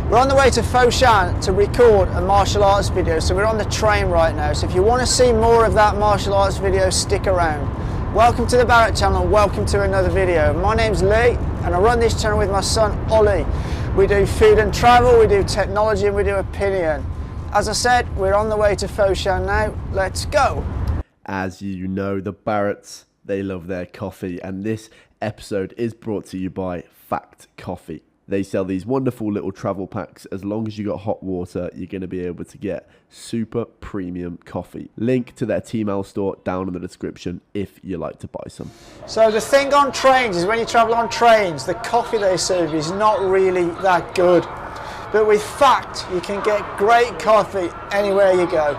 We're on the way to Foshan to record a martial arts video, so we're on the train right now. So if you want to see more of that martial arts video, stick around. Welcome to the Barrett channel, welcome to another video. My name's Lee and I run this channel with my son Ollie. We do food and travel, we do technology and we do opinion. As I said, we're on the way to Foshan now, let's go. As you know, the Barretts, they love their coffee, and this episode is brought to you by Fact Coffee. They sell these wonderful little travel packs. As long as you got hot water, you're going to be able to get super premium coffee. Link to their Tmall store down in the description if you like to buy some. So the thing on trains is when you travel on trains, the coffee they serve is not really that good. But with Fact, you can get great coffee anywhere you go.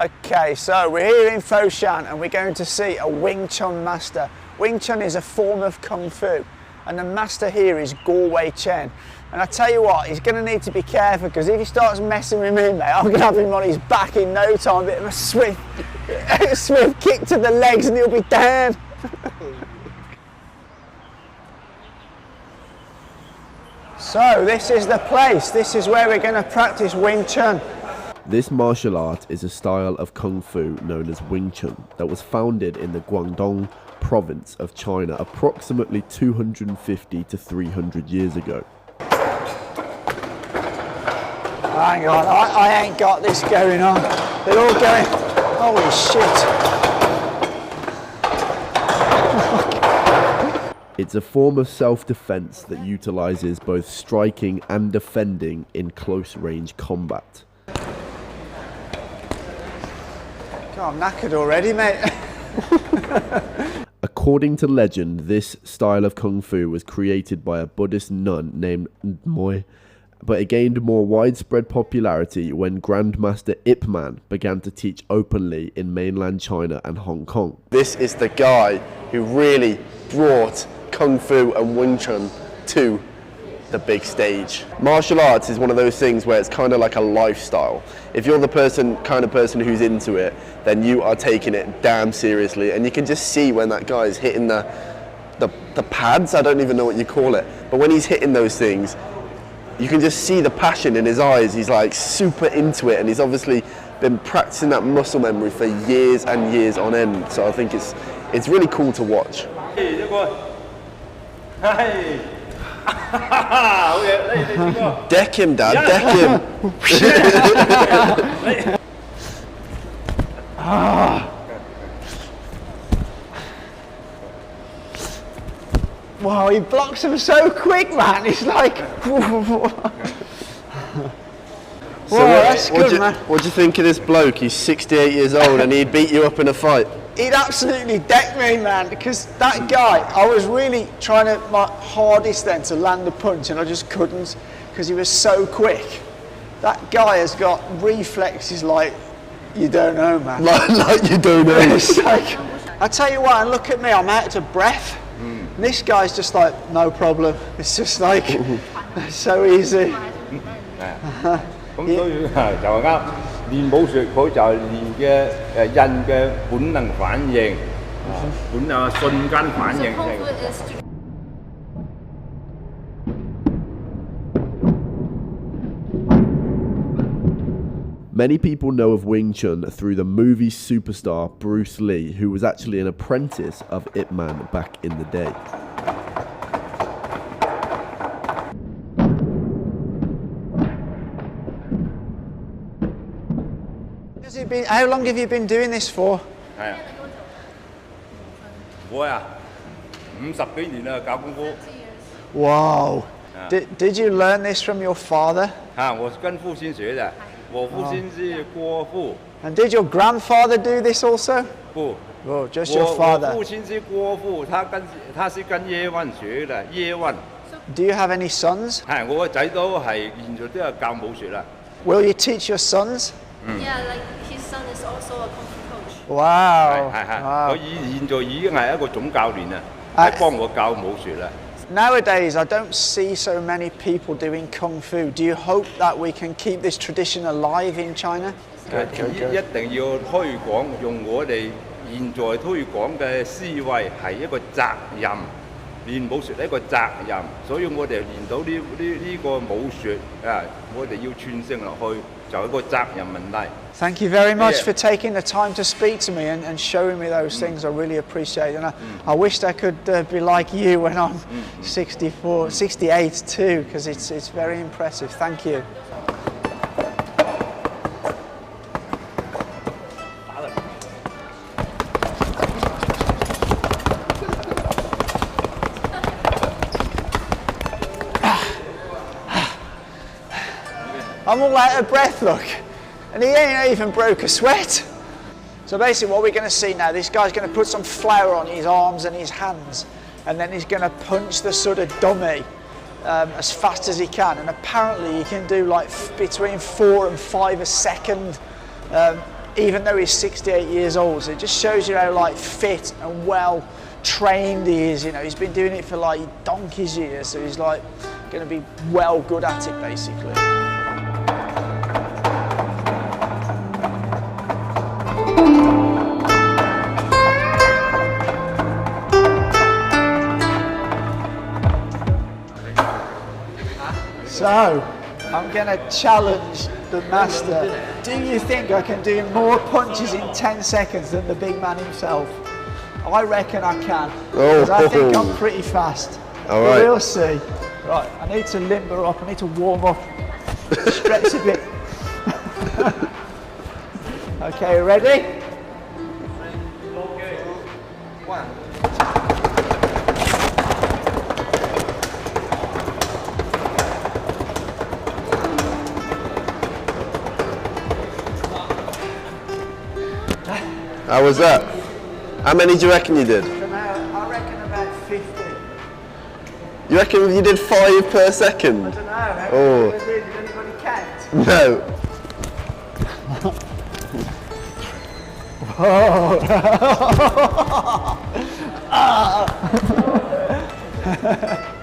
Okay, so we're here in Foshan and we're going to see a Wing Chun master. Wing Chun is a form of Kung Fu. And the master here is Wei Chen. And I tell you what, he's going to need to be careful because if he starts messing with me, mate, I'm going to have him on his back in no time. A bit of a swift kick to the legs and he'll be down. So this is the place. This is where we're going to practice Wing Chun. This martial art is a style of Kung Fu known as Wing Chun that was founded in the Guangdong province of China approximately 250 to 300 years ago. Hang on, I ain't got this going on. They're all going, holy shit. It's a form of self-defense that utilizes both striking and defending in close-range combat. God, I'm knackered already, mate. According to legend, this style of Kung Fu was created by a Buddhist nun named Moi, but it gained more widespread popularity when Grandmaster Ip Man began to teach openly in mainland China and Hong Kong. This is the guy who really brought Kung Fu and Wing Chun to the big stage. Martial arts is one of those things where it's kind of like a lifestyle. If you're the kind of person who's into it, then you are taking it damn seriously, and you can just see when that guy is hitting the pads, I don't even know what you call it, but when he's hitting those things, you can just see the passion in his eyes. He's like super into it, and he's obviously been practicing that muscle memory for years and years on end, so I think it's really cool to watch. Deck him, Dad, deck him. Wow, he blocks them so quick, man. It's like, whoa, that's good, man. What do you think of this bloke? He's 68 years old and he'd beat you up in a fight. He'd absolutely deck me, man, because that guy, I was really trying my hardest then to land the punch and I just couldn't because he was so quick. That guy has got reflexes like you don't know, man. Like you don't know. It's like, I tell you what, and look at me, I'm out of breath. And this guy's just like, no problem. It's just like, so easy. 咁所以就係啱練武術，佢就係練嘅人嘅本能反應，瞬間反應。Many people know of Wing Chun through the movie superstar Bruce Lee, who was actually an apprentice of Ip Man back in the day. How long have you been doing this for? 係啊，我啊50幾年啦，教功夫。Wow. Did you learn this from your father? 我跟父親學的，我父親是國父。And did your grandfather do this also? 不， Oh, just your father. 我父親是國父，他是跟葉問學的，葉問。Do you have any sons? 我個仔都係現在都係教武術啦。Will you teach your sons? Yeah, like his son is also a kung fu coach. Wow. 佢現在已經係一個總教練啦，係幫我教武術啦。Nowadays, I don't see so many people doing kung fu. Do you hope that we can keep this tradition alive in China? 一定要推廣，用我哋現在推廣嘅思維係一個責任。練武術係一個責任，所以我哋練到呢個武術啊，我哋要傳承落去，就係一個責任問題。Thank you very much Yeah. for taking the time to speak to me and showing me those things. I really appreciate it. And I wished I could be like you when I'm 64, 68 too, because it's very impressive. Thank you. I'm all out of breath, look. And he ain't even broke a sweat. So basically what we're going to see now, this guy's going to put some flour on his arms and his hands, and then he's going to punch the sort of dummy as fast as he can. And apparently he can do like between 4 and 5 a second, even though he's 68 years old. So it just shows you how like fit and well trained he is. You know, he's been doing it for like donkey's years, so he's like going to be well good at it basically. So, I'm going to challenge the master. Do you think I can do more punches in 10 seconds than the big man himself? I reckon I can, because I think I'm pretty fast. All But right. we'll see. Right, I need to limber up, I need to warm up, stretch a bit. Okay, ready? How was that? How many do you reckon you did? I reckon about 50. You reckon you did 5 per second? I don't know, how Oh. many did anybody count? No.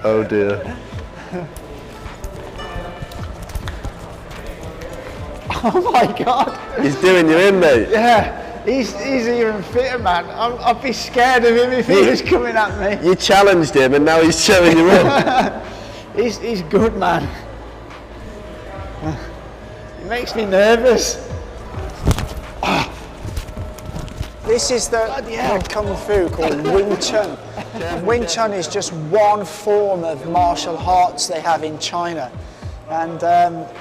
Oh dear. Oh my God. He's doing you in, mate. Yeah, he's even fitter, man. I'd be scared of him if he was coming at me. You challenged him and now he's showing you up. He's good, man. He makes me nervous. This is the kung fu called Wing Chun. Wing Chun is just one form of martial arts they have in China. And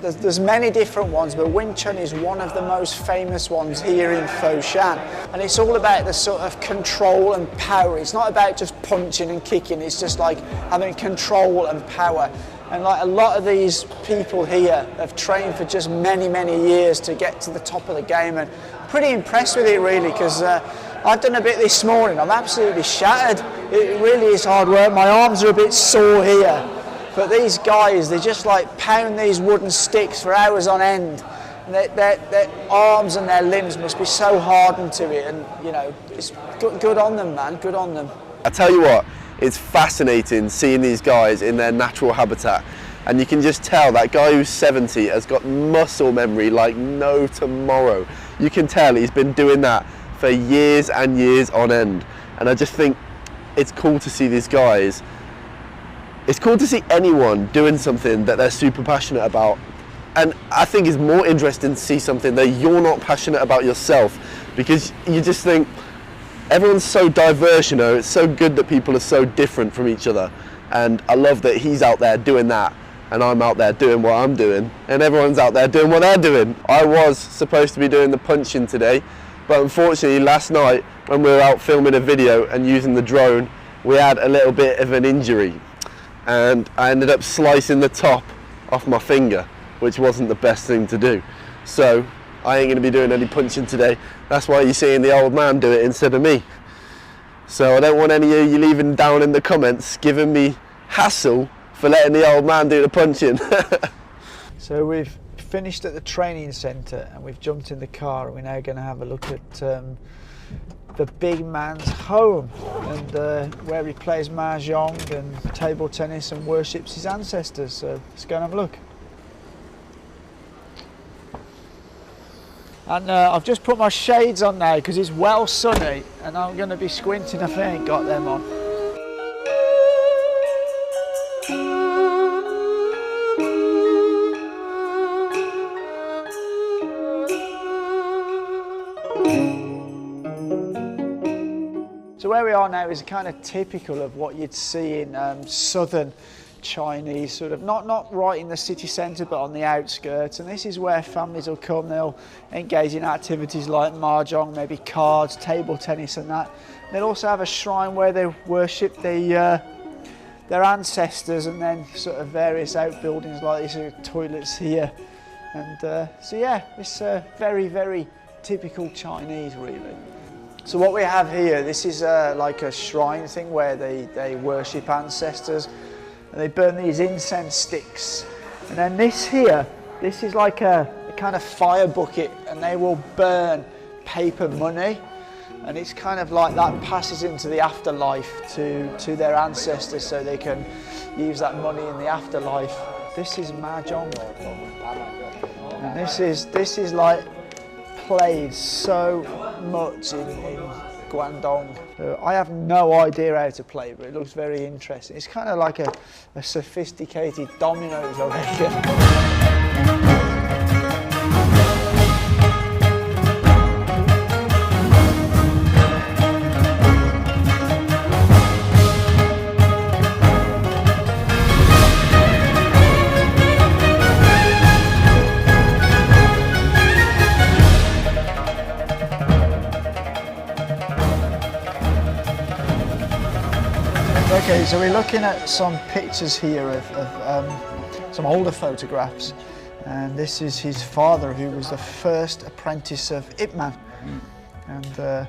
there's many different ones, but Wing Chun is one of the most famous ones here in Foshan. And it's all about the sort of control and power. It's not about just punching and kicking, it's just like having control and power. And like a lot of these people here have trained for just many, many years to get to the top of the game, and pretty impressed with it really, because I've done a bit this morning. I'm absolutely shattered. It really is hard work. My arms are a bit sore here. But these guys, they just like pound these wooden sticks for hours on end. And their arms and their limbs must be so hardened to it, and you know, it's good on them, man, good on them. I tell you what, it's fascinating seeing these guys in their natural habitat, and you can just tell that guy who's 70 has got muscle memory like no tomorrow. You can tell he's been doing that for years and years on end, and I just think it's cool to see these guys. It's cool to see anyone doing something that they're super passionate about, and I think it's more interesting to see something that you're not passionate about yourself, because you just think everyone's so diverse, you know. It's so good that people are so different from each other, and I love that he's out there doing that and I'm out there doing what I'm doing, and everyone's out there doing what they're doing. I was supposed to be doing the punching today, but unfortunately last night when we were out filming a video and using the drone, we had a little bit of an injury, and I ended up slicing the top off my finger, which wasn't the best thing to do. So I ain't going to be doing any punching today. That's why you're seeing the old man do it instead of me. So I don't want any of you leaving down in the comments giving me hassle for letting the old man do the punching. So we've finished at the training centre and we've jumped in the car, and we're now going to have a look at the big man's home, and where he plays mahjong and table tennis and worships his ancestors. So let's go and have a look. And I've just put my shades on now because it's well sunny, and I'm going to be squinting if I ain't got them on. are now is kind of typical of what you'd see in southern Chinese, sort of not right in the city centre but on the outskirts, and this is where families will come. They'll engage in activities like mahjong, maybe cards, table tennis and that. They'll also have a shrine where they worship their ancestors, and then sort of various outbuildings like these sort of toilets here. And so yeah, it's very, very typical Chinese really. So what we have here, this is like a shrine thing where they worship ancestors, and they burn these incense sticks. And then this here, this is like a kind of fire bucket, and they will burn paper money, and it's kind of like that passes into the afterlife to their ancestors, so they can use that money in the afterlife. This is mahjong, and this is like played so much in Guangdong. I have no idea how to play, but it looks very interesting. It's kind of like a sophisticated dominoes, I reckon. Okay, so we're looking at some pictures here of some older photographs, and this is his father, who was the first apprentice of Ip Man. And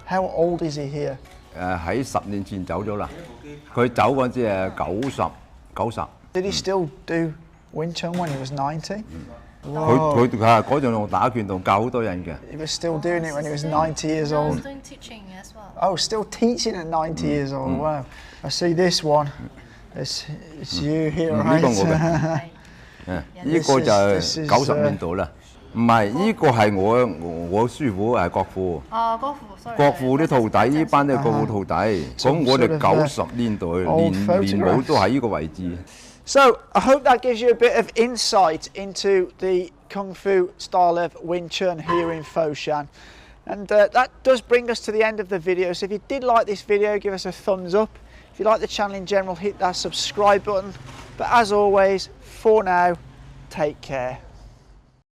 how old is he here? 喺10年前走咗啦，佢走嗰陣係90。Did he still do Wing Chun when he was 90? 佢嗰陣用打拳同教好多人嘅。 He was still doing it when he was 90 years I was old. doing teaching as well. Oh, still teaching at 90 years old. Wow. I see this one. It's you here, 呢 right? 個我嘅，呢個就係90年度啦。唔係，呢個係我師傅係國父。哦，國父，sorry。國父啲徒弟，呢班都係國父徒弟。咁我哋90年代練武都喺呢個位置。 So, I hope that gives you a bit of insight into the Kung Fu style of Wing Chun here in Foshan. And that does bring us to the end of the video. So if you did like this video, give us a thumbs up. If you like the channel in general, hit that subscribe button. But as always, for now, take care.